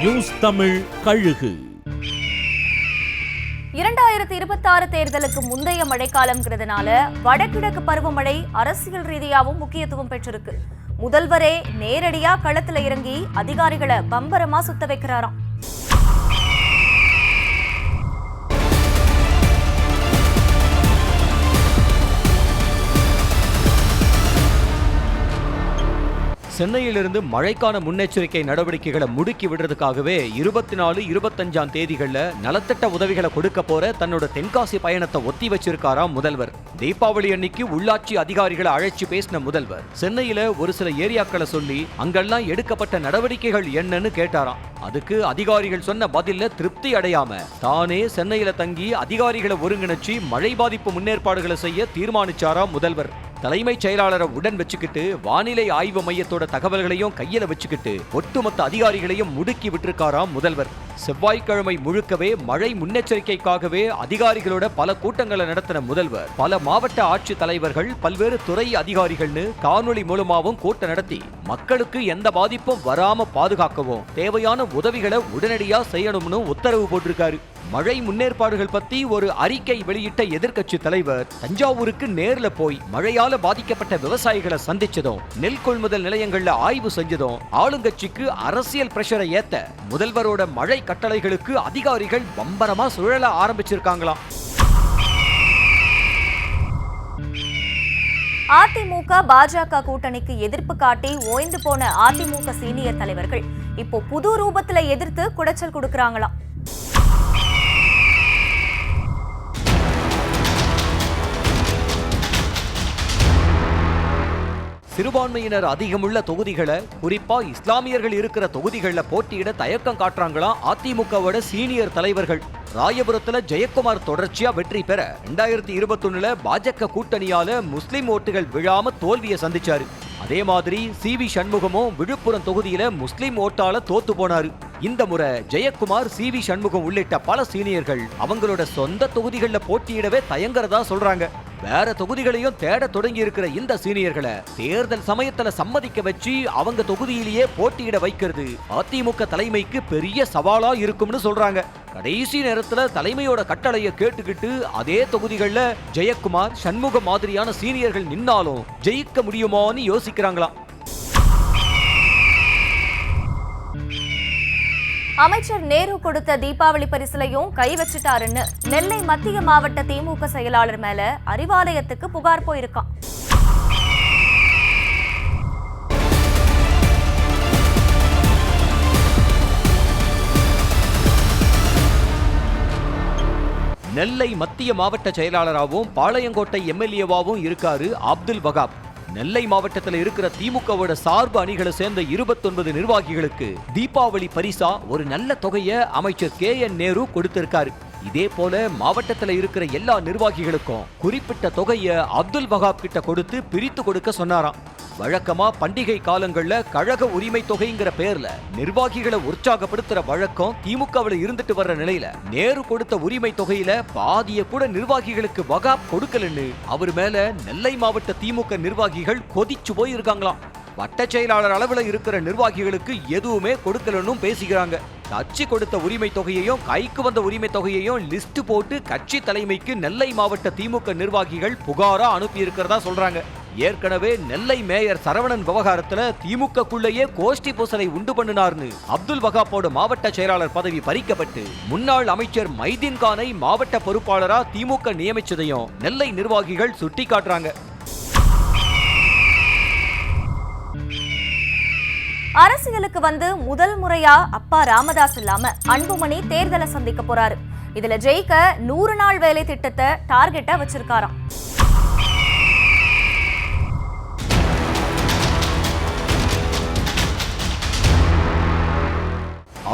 News Tamil கழுகு. 2026 தேர்தலுக்கு முந்தைய மழைக்காலம்ங்கிறதுனால வடகிழக்கு பருவமழை அரசியல் ரீதியாகவும் முக்கியத்துவம் பெற்றிருக்கு. முதல்வரே நேரடியா களத்துல இறங்கி அதிகாரிகளை பம்பரமா சுத்த வைக்கிறாராம். சென்னையிலிருந்து மழைக்கான முன்னெச்சரிக்கை நடவடிக்கைகளை முடுக்கி விடுறதுக்காகவே 24, 25 தேதிகள்ல நலத்திட்ட உதவிகளை கொடுக்க போற தன்னோட தென்காசி பயணத்தை ஒத்தி வச்சிருக்காராம் முதல்வர். தீபாவளி அன்னைக்கு உள்ளாட்சி அதிகாரிகளை அழைச்சு பேசின முதல்வர் சென்னையில ஒரு சில ஏரியாக்களை சொல்லி அங்கெல்லாம் எடுக்கப்பட்ட நடவடிக்கைகள் என்னன்னு கேட்டாராம். அதுக்கு அதிகாரிகள் சொன்ன பதில்ல திருப்தி அடையாம தானே சென்னையில தங்கி அதிகாரிகளை ஒருங்கிணைச்சு மழை பாதிப்பு முன்னேற்பாடுகளை செய்ய தீர்மானிச்சாராம் முதல்வர். தலைமைச் செயலாளரை உடன் வச்சுக்கிட்டு வானிலை ஆய்வு மையத்தோட தகவல்களையும் கையில வச்சுக்கிட்டு ஒட்டுமொத்த அதிகாரிகளையும் முடுக்கி விட்டிருக்காராம் முதல்வர். செவ்வாய்க்கிழமை முழுக்கவே மழை முன்னெச்சரிக்கைக்காகவே அதிகாரிகளோட பல கூட்டங்களை நடத்தின முதல்வர் பல மாவட்ட ஆட்சித் தலைவர்கள் பல்வேறு துறை அதிகாரிகள்னு காணொலி மூலமாகவும் கூட்டம் நடத்தி மக்களுக்கு எந்த பாதிப்பும் வராம பாதுகாக்கவும் தேவையான உதவிகளை உடனடியா செய்யணும்னு உத்தரவு போட்டிருக்காரு. மழை முன்னேற்பாடுகள் பத்தி ஒரு அறிக்கை வெளியிட்ட எதிர்க்கட்சி தலைவர் தஞ்சாவூருக்கு நேர்ல போய் மழையால பாதிக்கப்பட்ட விவசாயிகளை சந்திச்சதும் நெல் கொள்முதல் நிலையங்கள்ல ஆய்வு செஞ்சதும் ஆளுங்கட்சிக்கு அரசியல் பிரஷரை ஏத்த முதல்வரோட மழை கட்டளைகளுக்கு அதிகாரிகள் பம்பரமா சுழல ஆரம்பிச்சிருக்காங்களாம். அதிமுக பாஜக கூட்டணிக்கு எதிர்ப்பு காட்டி ஓய்ந்து போன அதிமுக சீனியர் தலைவர்கள் இப்போ புது ரூபத்துல எதிர்த்து குடைச்சல் கொடுக்கறாங்களாம். சிறுபான்மையினர் அதிகமுள்ள தொகுதிகளை குறிப்பா இஸ்லாமியர்கள் இருக்கிற தொகுதிகளில் போட்டியிட தயக்கம் காட்டுறாங்களாம் அதிமுகவோட சீனியர் தலைவர்கள். ராயபுரத்துல ஜெயக்குமார் தொடர்ச்சியா வெற்றி பெற 2021 பாஜக கூட்டணியால முஸ்லிம் ஓட்டுகள் விழாம தோல்வியை சந்திச்சாரு. அதே மாதிரி சி.வி. சண்முகமும் விழுப்புரம் தொகுதியில முஸ்லிம் ஓட்டால தோத்து போனாரு. இந்த முறை ஜெயக்குமார், சி.வி. சண்முகம் உள்ளிட்ட பல சீனியர்கள் அவங்களோட சொந்த தொகுதிகளில் போட்டியிடவே தயங்குறதா சொல்றாங்க. வேற தொகுதிகளையும் தேட தொடங்கி இருக்கிற இந்த சீனியர்களை தேர்தல் சமயத்துல சம்மதிக்க வச்சு அவங்க தொகுதியிலேயே போட்டியிட வைக்கிறது அதிமுக தலைமைக்கு பெரிய சவாலா இருக்கும்னு சொல்றாங்க. கடைசி நேரத்துல தலைமையோட கட்டளையை கேட்டுக்கிட்டு அதே தொகுதிகள்ல ஜெயக்குமார், சண்முகம் மாதிரியான சீனியர்கள் நின்னாலும் ஜெயிக்க முடியுமான்னு யோசிக்கிறாங்களாம். அமைச்சர் நேரு கொடுத்த தீபாவளி பரிசிலையும் கை வச்சுட்டாருன்னு நெல்லை மத்திய மாவட்ட திமுக செயலாளர் மேல அறிவாலயத்துக்கு புகார் போயிருக்கான். நெல்லை மத்திய மாவட்ட செயலாளராகவும் பாளையங்கோட்டை எம்எல்ஏவாகவும் இருக்காரு அப்துல் வகாப். நெல்லை மாவட்டத்தில் இருக்கிற திமுகவோட சார்பு அணிகளை சேர்ந்த 29 நிர்வாகிகளுக்கு தீபாவளி பரிசா ஒரு நல்ல தொகையை அமைச்சர் KN நேரு கொடுத்திருக்காரு. இதே போல மாவட்டத்தில் இருக்கிற எல்லா நிர்வாகிகளுக்கும் குறிப்பிட்ட தொகையை அப்துல் வகாப் கிட்ட கொடுத்து பிரித்து கொடுக்க சொன்னாராம். வழக்கமா பண்டிகை காலங்கள்ல கழக உரிமை தொகைங்கிற பேர்ல நிர்வாகிகளை உற்சாகப்படுத்துற வழக்கம் திமுகவில் இருந்துட்டு வர்ற நிலையில நேரு கொடுத்த உரிமை தொகையில பாதிய கூட நிர்வாகிகளுக்கு வகாப் கொடுக்கலன்னு அவர் மேல நெல்லை மாவட்ட திமுக நிர்வாகிகள் கொதிச்சு போயிருக்காங்களாம். வட்ட செயலாளர் அளவுல இருக்கிற நிர்வாகிகளுக்கு எதுவுமே கொடுக்கலன்னு பேசிக்கிறாங்க. கட்சி கொடுத்த உரிமை தொகையையும் கைக்கு வந்த உரிமை தொகையையும் லிஸ்ட் போட்டு கட்சி தலைமைக்கு நெல்லை மாவட்ட திமுக நிர்வாகிகள் புகாரா அனுப்பி இருக்கிறதா சொல்றாங்க. ஏற்கனவே நெல்லை மேயர் சரவணன் விவகாரத்துல திமுகக்குள்ளேயே கோஷ்டி பூசலை உண்டு பண்ணினார்னு அப்துல் வகாப்போட மாவட்ட செயலாளர் பதவி பறிக்கப்பட்டு முன்னாள் அமைச்சர் மைதீன் கானை மாவட்ட பொறுப்பாளரா திமுக நியமிச்சதையும் நெல்லை நிர்வாகிகள் சுட்டி காட்டுறாங்க. அரசியலுக்கு வந்து முதல் முறையா அப்பா ராமதாஸ் இல்லாம அன்புமணி தேர்தலை சந்திக்க போறாரு. இதுல ஜெயிக்க 100 நாள் வேலை திட்டத்தை டார்கெட்டா வச்சிருக்காராம்.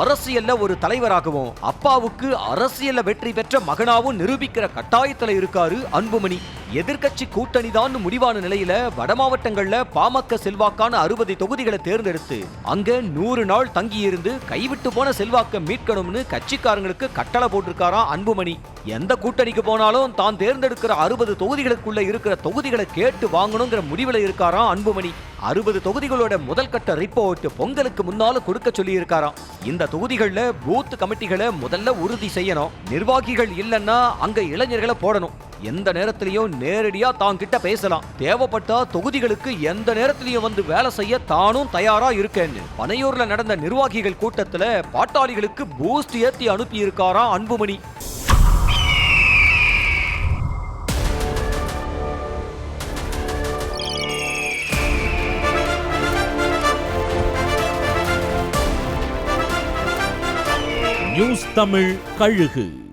அரசியல்ல ஒரு தலைவராகவும் அப்பாவுக்கு அரசியல்ல வெற்றி பெற்ற மகனாவும் நிரூபிக்கிற கட்டாயத்துல இருக்காரு அன்புமணி. எதிர்க்கட்சி கூட்டணி தான் முடிவான நிலையில வட மாவட்டங்கள்ல பாமக செல்வாக்கான 60 தொகுதிகளை தேர்ந்தெடுத்து அங்க 100 நாள் தங்கி இருந்து கைவிட்டு போன செல்வாக்க மீட்கணும்னு கட்சிக்காரங்களுக்கு கட்டளை போட்டிருக்காராம் அன்புமணி. எந்த கூட்டணிக்கு போனாலும் தான் தேர்ந்தெடுக்கிற 60 தொகுதிகளுக்குள்ள இருக்கிற தொகுதிகளை கேட்டு வாங்கணுங்கிற முடிவுல இருக்காராம் அன்புமணி. 60 தொகுதிகளோட முதல் கட்ட ரிப்போர்ட் பொங்கலுக்கு முன்னால கொடுக்க சொல்லி இருக்காராம். இந்த தொகுதிகள்ல பூத் கமிட்டிகளை முதல்ல உறுதி செய்யணும். நிர்வாகிகள் இல்லைன்னா அங்க இளைஞர்களை போடணும். எந்த நேரத்திலையும் நேரடியா தான் கிட்ட பேசலாம். தேவைப்பட்டா தொகுதிகளுக்கு எந்த நேரத்திலையும் வந்து வேலை செய்ய தானும் தயாரா இருக்கேன்னு பனையூர்ல நடந்த நிர்வாகிகள் கூட்டத்துல பாட்டாளிகளுக்கு பூஸ்ட் ஏத்தி அனுப்பி இருக்காராம் அன்புமணி. நியூஸ் தமிழ் கழுகு.